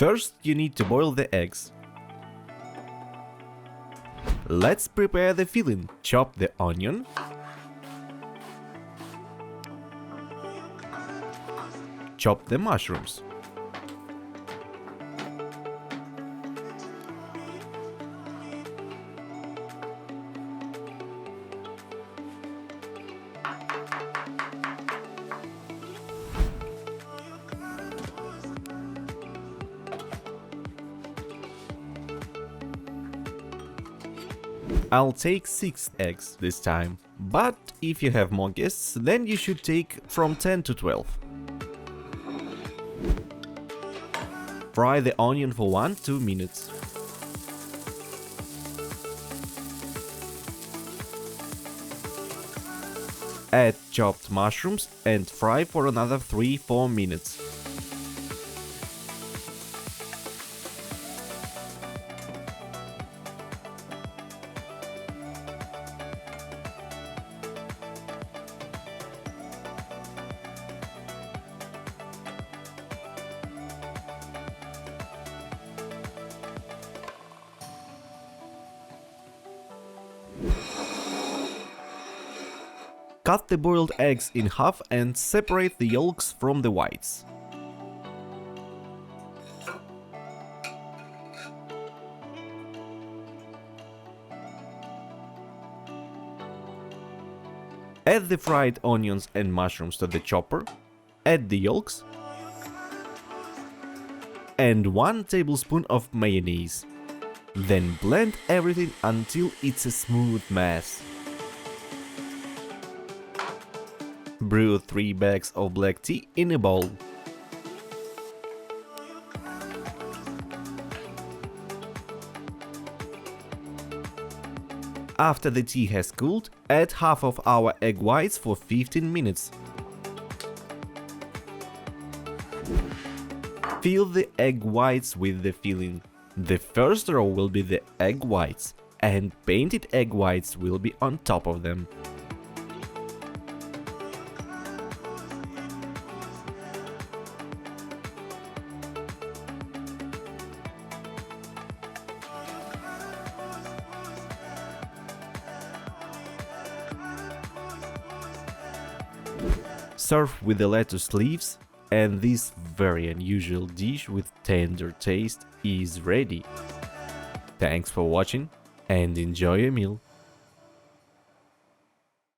First, you need to boil the eggs. Let's prepare the filling. Chop the onion. Chop the mushrooms. I'll take 6 eggs this time, but if you have more guests, then you should take from 10 to 12. Fry the onion for 1-2 minutes. Add chopped mushrooms and fry for another 3-4 minutes. Cut the boiled eggs in half and separate the yolks from the whites. Add the fried onions and mushrooms to the chopper, add the yolks, and 1 tablespoon of mayonnaise. Then blend everything until it's a smooth mass. Brew 3 bags of black tea in a bowl. After the tea has cooled, add half of our egg whites for 15 minutes. Fill the egg whites with the filling. The first row will be the egg whites, and painted egg whites will be on top of them. Serve with the lettuce leaves, and this very unusual dish with tender taste is ready. Thanks for watching and enjoy your meal.